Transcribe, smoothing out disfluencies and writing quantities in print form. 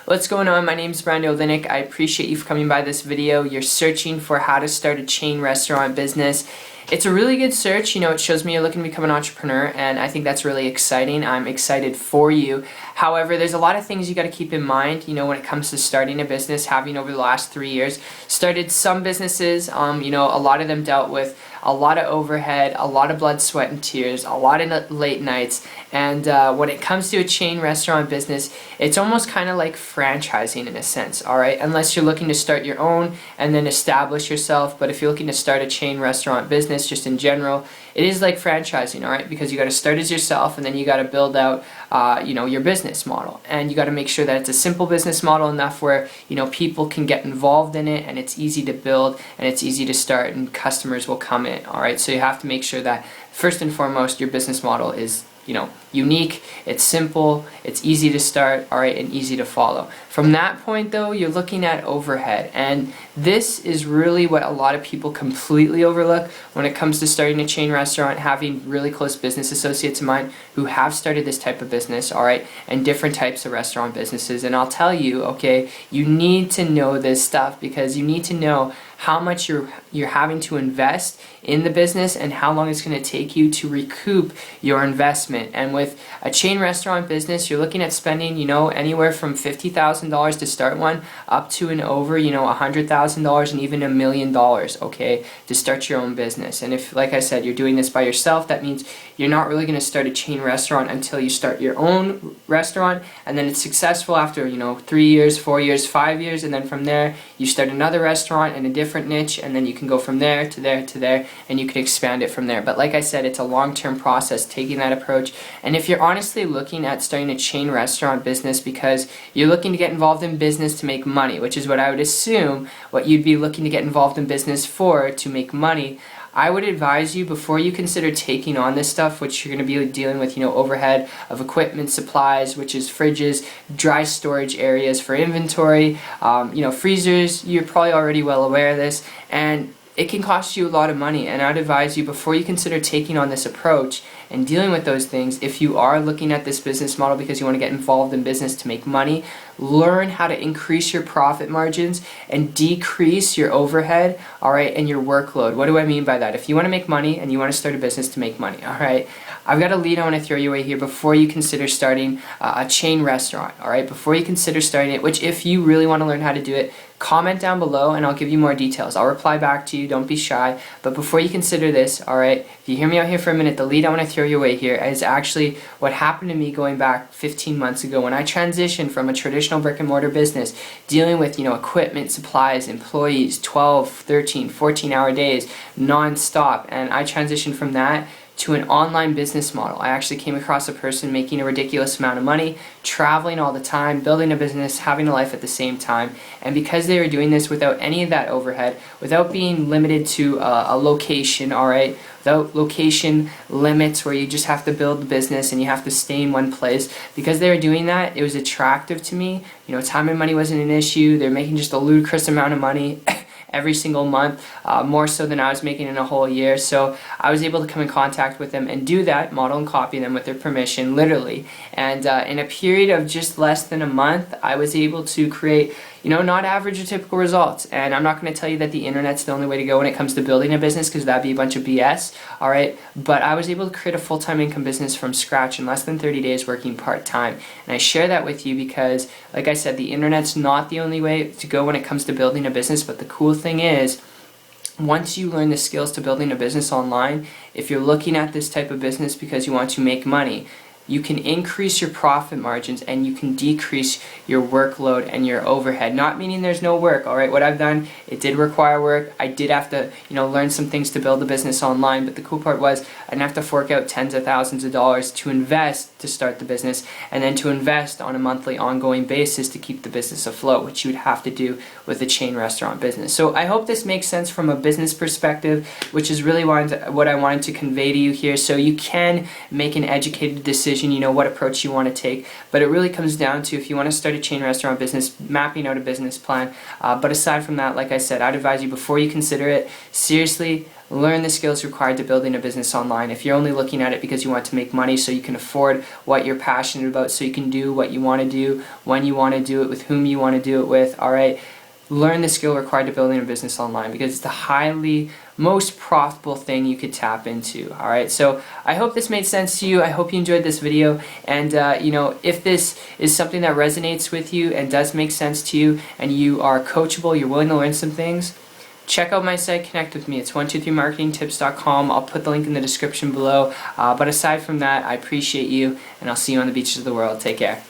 What's going on? My name is Brando Linick. I appreciate you for coming by this video. You're searching for how to start a chain restaurant business. It's a really good search. It shows me you're looking to become an entrepreneur, and I think that's really exciting. I'm excited for you. However, there's a lot of things you got to keep in mind, when it comes to starting a business. Having over the last 3 years started some businesses, a lot of them dealt with a lot of overhead, a lot of blood, sweat, and tears, a lot of late nights, and when it comes to a chain restaurant business, it's almost kind of like franchising in a sense, alright? Unless you're looking to start your own and then establish yourself, but if you're looking to start a chain restaurant business just in general, it is like franchising, alright? Because you got to start as yourself and then you got to build out, your business model, and you got to make sure that it's a simple business model enough where people can get involved in it and it's easy to build and it's easy to start and customers will come in. Alright, so you have to make sure that first and foremost your business model is unique, it's simple, it's easy to start, alright, and easy to follow. From that point though, you're looking at overhead, and this is really what a lot of people completely overlook when it comes to starting a chain restaurant. Having really close business associates of mine who have started this type of business, alright, and different types of restaurant businesses, and I'll tell you, okay, you need to know this stuff because you need to know how much you're having to invest in the business and how long it's going to take you to recoup your investment. And with a chain restaurant business, you're looking at spending, anywhere from $50,000 to start one up to and over, $100,000 and even $1 million, okay, to start your own business. And if, like I said, you're doing this by yourself, that means you're not really going to start a chain restaurant until you start your own restaurant, and then it's successful after, 3 years, 4 years, 5 years, and then from there you start another restaurant in a different niche, and then you can go from there to there to there, and you can expand it from there. But like I said, it's a long-term process taking that approach. And if you're honestly looking at starting a chain restaurant business because you're looking to get involved in business to make money, which is what I would assume what you'd be looking to get involved in business for, to make money, I would advise you, before you consider taking on this stuff, which you're going to be dealing with, overhead of equipment, supplies, which is fridges, dry storage areas for inventory, freezers. You're probably already well aware of this, and it can cost you a lot of money. And I'd advise you, before you consider taking on this approach and dealing with those things, if you are looking at this business model because you want to get involved in business to make money, learn how to increase your profit margins and decrease your overhead, alright, and your workload. What do I mean by that? If you want to make money and you want to start a business to make money, alright, I've got a lead I want to throw you away here before you consider starting a chain restaurant, alright, before you consider starting it, which if you really want to learn how to do it, comment down below and I'll give you more details. I'll reply back to you, don't be shy. But before you consider this, alright, if you hear me out here for a minute, the lead I want to throw you away here is actually what happened to me going back 15 months ago when I transitioned from a traditional brick and mortar business dealing with, equipment, supplies, employees, 12, 13, 14-hour days, non-stop, and I transitioned from that to an online business model. I actually came across a person making a ridiculous amount of money, traveling all the time, building a business, having a life at the same time. And because they were doing this without any of that overhead, without being limited to a location, alright, without location limits where you just have to build the business and you have to stay in one place, because they were doing that, it was attractive to me. Time and money wasn't an issue. They're making just a ludicrous amount of money every single month, more so than I was making in a whole year. So I was able to come in contact with them and do that, model and copy them with their permission, literally. And in a period of just less than a month, I was able to create, not average or typical results. And I'm not going to tell you that the internet's the only way to go when it comes to building a business, because that'd be a bunch of BS, alright? But I was able to create a full-time income business from scratch in less than 30 days working part-time. And I share that with you because, like I said, the internet's not the only way to go when it comes to building a business, but the cool thing is, once you learn the skills to building a business online, if you're looking at this type of business because you want to make money, you can increase your profit margins and you can decrease your workload and your overhead. Not meaning there's no work, alright? What I've done, it did require work. I did have to, learn some things to build a business online, but the cool part was I didn't have to fork out tens of thousands of dollars to invest to start the business, and then to invest on a monthly ongoing basis to keep the business afloat, which you would have to do with a chain restaurant business. So I hope this makes sense from a business perspective, which is really what I wanted to convey to you here, so you can make an educated decision, what approach you want to take. But it really comes down to, if you want to start a chain restaurant business, mapping out a business plan. But aside from that, like I said, I'd advise you, before you consider it, seriously learn the skills required to building a business online. If you're only looking at it because you want to make money so you can afford what you're passionate about, so you can do what you want to do, when you want to do it, with whom you want to do it with, alright, learn the skill required to building a business online, because it's the most profitable thing you could tap into. Alright, so I hope this made sense to you. I hope you enjoyed this video, and if this is something that resonates with you and does make sense to you, and you are coachable, you're willing to learn some things, check out my site, connect with me. It's 123marketingtips.com. I'll put the link in the description below. But aside from that, I appreciate you, and I'll see you on the beaches of the world. Take care.